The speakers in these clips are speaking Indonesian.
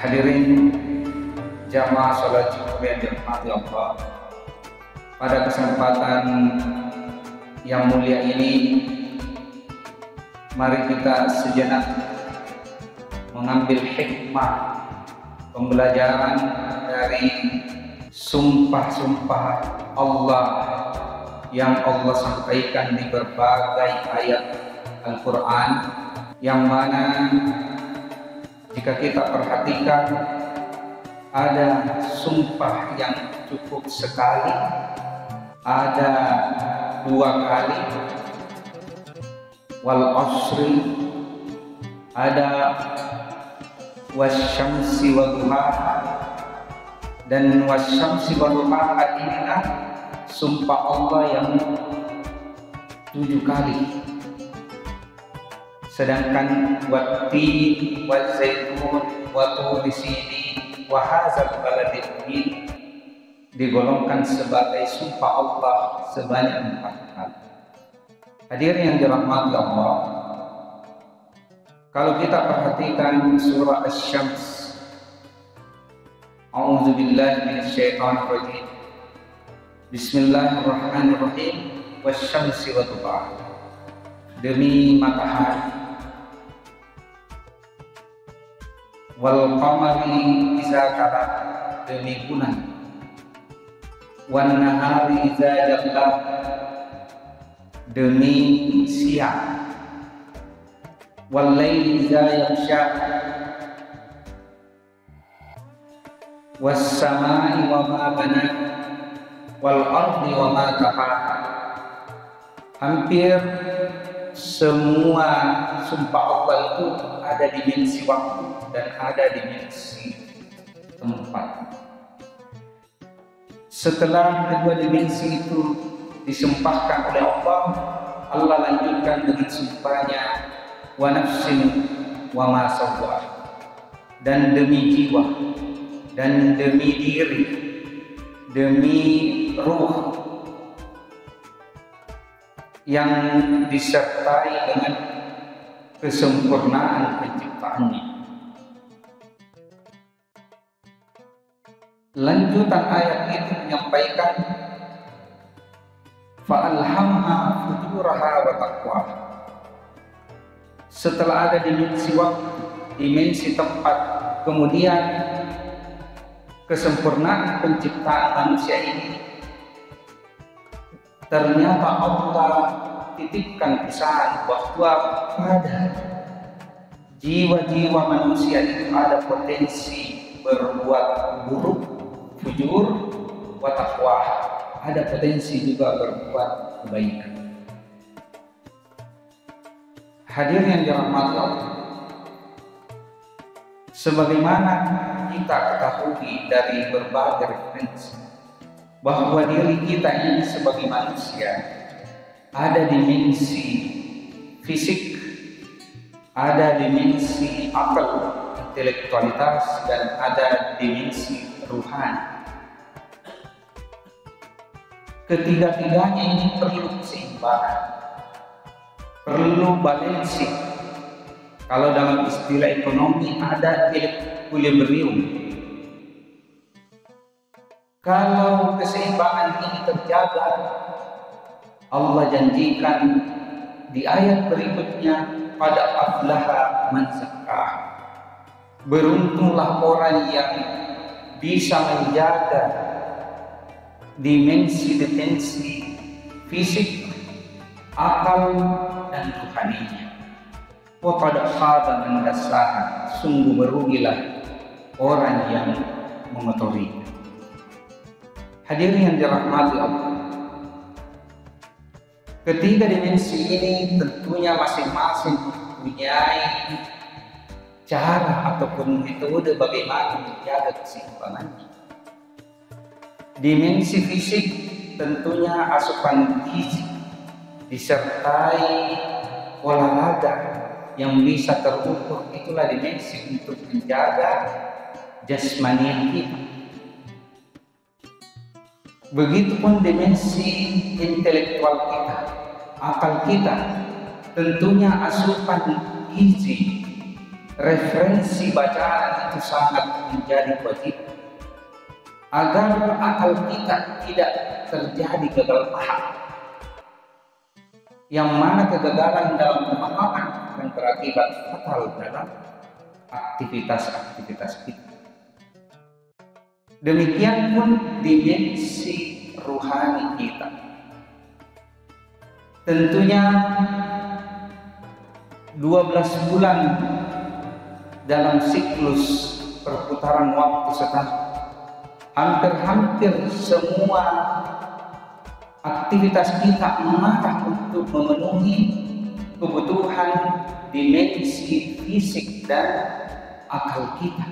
Hadirin jamaah sholat Jumat yang dirahmati Allah, pada kesempatan yang mulia ini mari kita sejenak mengambil hikmah pembelajaran dari sumpah-sumpah Allah yang Allah sampaikan di berbagai ayat Al-Quran, yang mana jika kita perhatikan ada sumpah yang cukup sekali, ada 2 kali, wal asri, ada wasyamsi wa duhaha, dan wasyamsi wa duhaha inilah sumpah Allah yang 7 kali. Sedangkan wat-tin waz-zaitun wa turi sinin wa hadzal baladil amin digolongkan sebagai sumpah Allah sebanyak 4 kali. Hadirin yang dirahmati Allah, kalau kita perhatikan surah Asy-Syams, a'udzubillahi minasyaitonir rajim, bismillahirrahmanirrahim, wasyamsi wa duhaha, demi matahari, wal qamari iza talaha, demi bulan, wan nahari iza jallaha, demi siang, wal laili iza yaghsha, was samai wa ma banaha, wal ardi wa ma tahaha. Hampir semua sumpah Allah itu ada dimensi waktu dan ada dimensi tempat. Setelah kedua dimensi itu disumpahkan oleh Allah, Allah lanjutkan dengan sumpahnya, wa nafsin wa ma sawwaha, dan demi jiwa, dan demi diri, demi ruh yang disertai dengan kesempurnaan penciptaannya. Lanjutan ayat itu menyampaikan fa'alhamha fujuraha wa taqwaha. Setelah ada dimensi waktu, dimensi tempat, kemudian kesempurnaan penciptaan manusia ini, ternyata Allah titipkan pesan bahwa pada jiwa-jiwa manusia itu ada potensi berbuat buruk, fujur, wa taqwa, ada potensi juga berbuat kebaikan. Hadirin yang dirahmati Allah, sebagaimana kita ketahui dari berbagai referensi bahwa diri kita ini sebagai manusia ada dimensi fisik, ada dimensi akal, intelektualitas, dan ada dimensi ruhani. Ketiga-tiganya ini perlu keseimbangan, perlu balansi. Kalau dalam istilah ekonomi ada equilibrium. Kalau keseimbangan ini terjaga, Allah janjikan di ayat berikutnya, pada aflaha man zakkaha, beruntunglah orang yang bisa menjaga dimensi fisik, akal, dan rohaninya. Wa qad khaba man dassaha, sungguh merugilah orang yang mengotorinya. Hadirin yang dirahmati Allah, ketiga dimensi ini tentunya masing-masing mempunyai cara ataupun metode bagaimana menjaga keseimbangannya. Dimensi fisik tentunya asupan gizi disertai olahraga yang bisa terukur, itulah dimensi untuk menjaga jasmani kita. Begitupun dimensi intelektual kita, akal kita, tentunya asupan gizi referensi bacaan itu sangat menjadi wajib agar akal kita tidak terjadi gagal paham, yang mana kegagalan dalam pemahaman akan berakibat fatal dalam aktivitas-aktivitas kita. Demikian pun dimensi ruhani kita. Tentunya 12 bulan dalam siklus perputaran waktu setahun, hampir-hampir semua aktivitas kita mengarah untuk memenuhi kebutuhan dimensi fisik dan akal kita.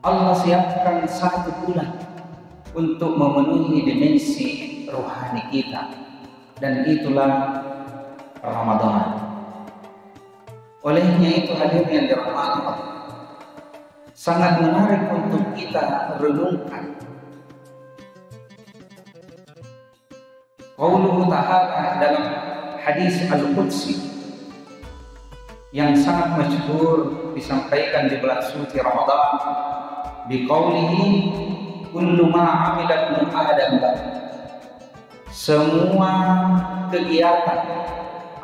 Allah siapkan 1 bulan untuk memenuhi dimensi rohani kita, dan itulah Ramadan. Olehnya itu hadirin yang dirahmati Allah, sangat menarik untuk kita renungkan qauluhu ta'ala dalam hadis Al-Qudsi yang sangat masyhur disampaikan di bulan suci Ramadan, biqaulihi kullu ma 'amila ibnu adam, semua kegiatan,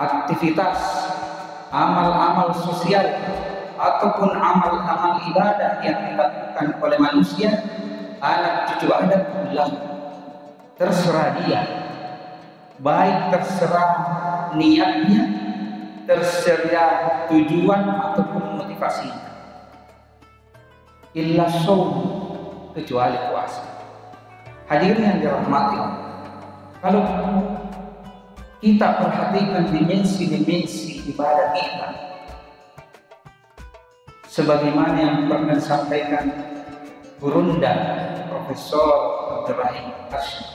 aktivitas, amal-amal sosial ataupun amal-amal ibadah yang dilakukan oleh manusia, anak cucu Adam, terserah dia, baik terserah niatnya, terserah tujuan ataupun motivasinya, illa shaum, kecuali puasa. Hadirin yang dirahmati Allah, kalau kita perhatikan dimensi-dimensi ibadah kita, sebagaimana yang pernah disampaikan Gurunda Profesor Abdurrahim Hashim,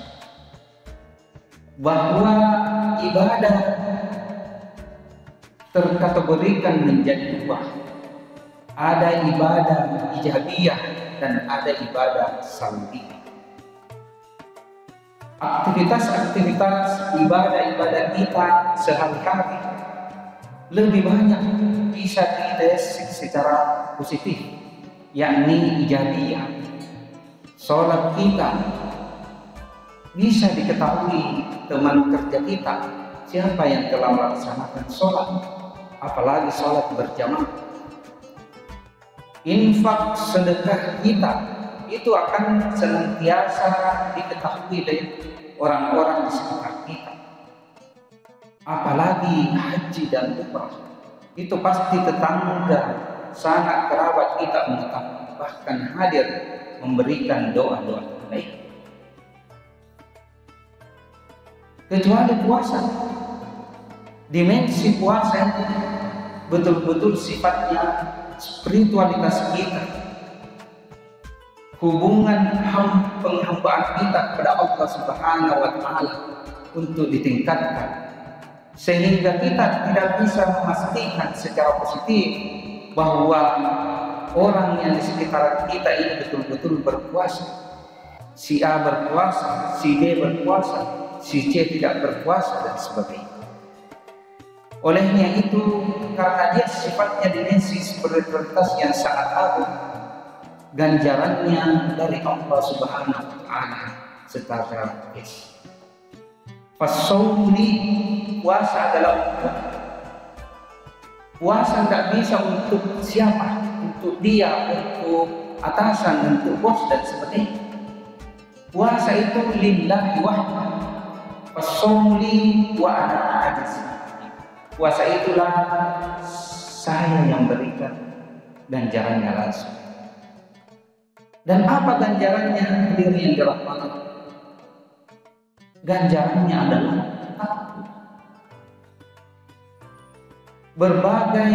bahwa ibadah terkategorikan menjadi 2. Ada ibadah ijabiyah dan ada ibadah salbiyah. Aktivitas-aktivitas ibadah-ibadah kita sehari-hari lebih banyak bisa dideteksi secara positif, yakni ijabiyah. Sholat kita bisa diketahui teman kerja kita siapa yang telah melaksanakan sholat, apalagi sholat berjamaah. Infak sedekah kita itu akan senantiasa diketahui dari orang-orang di sekitar kita. Apalagi haji dan umrah, itu pasti tetangga, sanak kerabat kita mengetahui, bahkan hadir memberikan doa-doa terbaik. Kecuali puasa, dimensi puasa ini betul-betul sifatnya spiritualitas kita, hubungan penghambaan kita kepada Allah Subhanahu wa Ta'ala untuk ditingkatkan, sehingga kita tidak bisa memastikan secara positif bahwa orang yang di sekitar kita ini betul-betul berpuasa. Si A berpuasa, si B berpuasa, si C tidak berpuasa, dan sebagainya. Olehnya itu, karena dia sifatnya dimensi spiritualitas yang sangat agung, ganjarannya dari Allah Subhanahu wa Ta'ala secara yes. Fasawli, puasa adalah untuk puasa, tidak bisa untuk siapa, untuk dia, untuk atasan, untuk bos dan sebagainya. Puasa itu lillahi wahdahu, fasawli wa ana ajiz. Puasa itulah saya yang berikan ganjarannya langsung. Dan apa ganjarannya hadirin yang dirahmati? Ganjarannya adalah takwa. Berbagai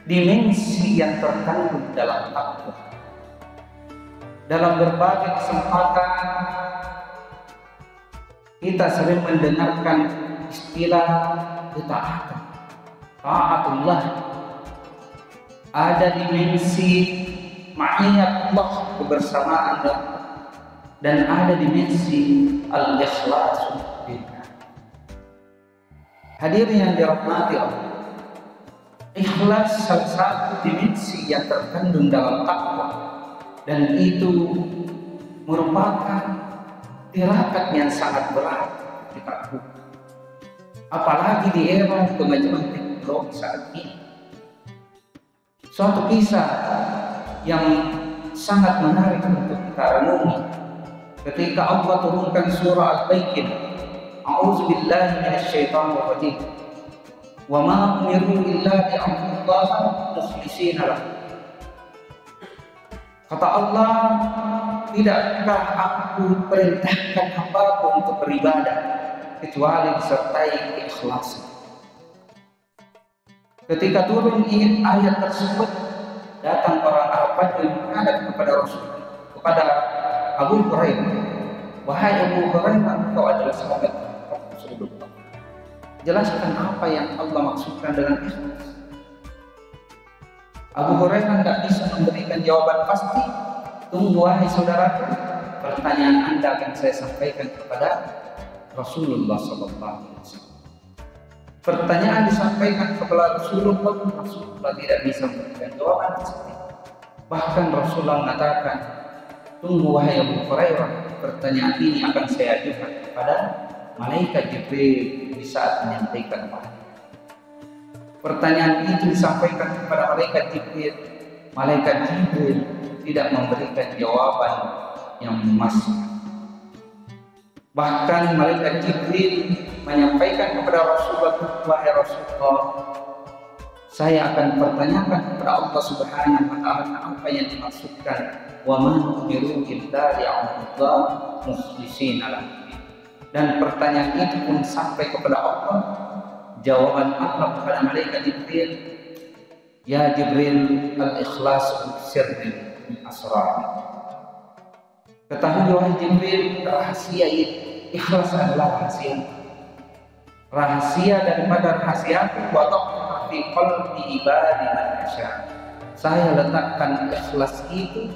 dimensi yang terkandung dalam takwa. Dalam berbagai kesempatan kita sering mendengarkan istilah ketaatan, taatullah. Ada dimensi ma'iyat Allah, kebersamaan Allah, dan ada dimensi al-ikhlas billah. Hadirin yang dirahmati Allah, Ikhlas salah satu dimensi yang terkandung dalam takwa, dan itu merupakan tirakat yang sangat berat kita, apalagi di era kemajuan teknologi saat ini. Suatu kisah yang sangat menarik untuk kita renungi ketika Allah turunkan surah Al-Baqarah, A'udzubillahi minasyaitonir rajim. Wa ma umiru illa liya'budullaha mukhlishina lah. Kata Allah, tidakkah aku perintahkan hambaku untuk beribadah kecuali disertai keikhlasan. Ketika turun ayat tersebut, datang orang Arab yang menghadap kepada Rasul, kepada Abu Hurairah. Wahai Abu Hurairah, kau adalah sahabat Rasulullah. Jelaskan apa yang Allah maksudkan dengan ikhlas. Abu Hurairah tidak bisa memberikan jawaban pasti. Tunggu wahai saudaraku, pertanyaan Anda akan saya sampaikan kepada Rasulullah SAW. Pertanyaan disampaikan kepada Rasulullah tidak bisa memberikan jawaban pasti. Bahkan Rasulullah mengatakan, tunggu wahai Abu Hurairah, pertanyaan ini akan saya ajukan kepada malaikat Jibril di saat menyampaikan wahyu. Pertanyaan itu disampaikan kepada malaikat Jibril. Malaikat Jibril tidak memberikan jawaban yang memastikan. Bahkan malaikat Jibril menyampaikan kepada Rasulullah, wahai Rasulullah, saya akan pertanyakan kepada Allah Subhanahu wa Ta'ala apa yang dimaksudkan wa ma umiru illa liya'budullaha mukhlishina lahu. Dan pertanyaan itu pun sampai kepada Allah. Jawaban Allah kepada malaikat Jibril, ya Jibril, al-ikhlasu sirri asrar. Ketahui wahai Jibril, rahasia ikhlas adalah rahasia. Rahasia daripada rahasia wa taqwa fi qalbi ibadi man yasha. Saya letakkan ikhlas itu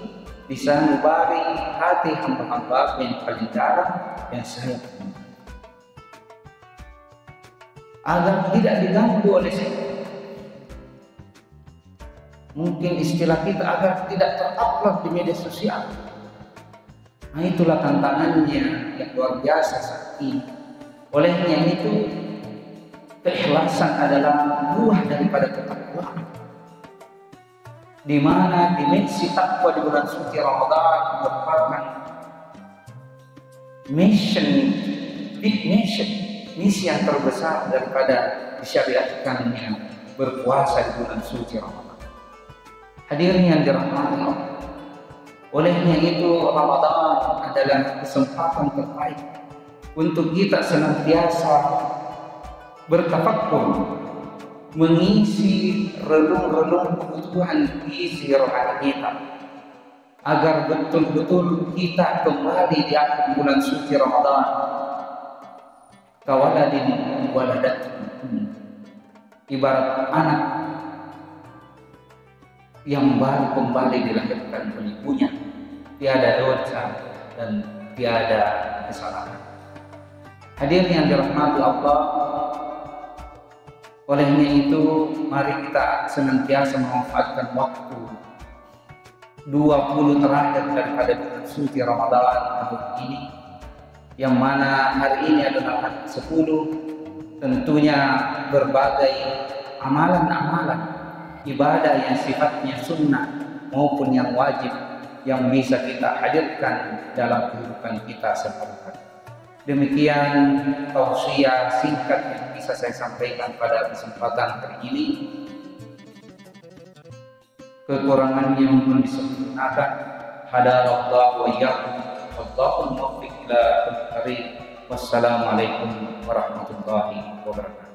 di sanubari hati hamba-hamba yang paling dalam yang saya punya, agar tidak diganggu oleh siapa. Mungkin istilah kita agar tidak terupload di media sosial. Nah, itulah tantangannya yang luar biasa saat ini. Olehnya itu, keikhlasan adalah buah daripada ketakwaan, di mana dimensi takwa di bulan suci Ramadan merupakan misi yang terbesar daripada disyariatkannya berpuasa di bulan suci Ramadan. Hadirin yang dirahmati Allah, olehnya itu Ramadan adalah kesempatan terbaik untuk kita senantiasa bertafakkur, mengisi relung-relung kebutuhan gizi rohani kita, agar betul-betul kita kembali di akhir bulan suci Ramadan kawaladin waladat, ibarat anak yang baru kembali dilahirkan oleh ibunya, tiada dosa dan tiada kesalahan. Hadirin yang dirahmati Allah, olehnya itu mari kita senantiasa memanfaatkan waktu 20 terakhir daripada bulan suci Ramadan tahun ini, yang mana hari ini adalah hari 10. Tentunya berbagai amalan-amalan ibadah yang sifatnya sunnah maupun yang wajib yang bisa kita hadirkan dalam kehidupan kita sehari-hari. Demikian tausiah singkat yang bisa saya sampaikan pada kesempatan hari ini. Kekurangannya mohon disempurnakan. Hadanallahu wa iyyakum. Wallahul muwaffiq ila aqwamit thoriq. Wassalamualaikum warahmatullahi wabarakatuh.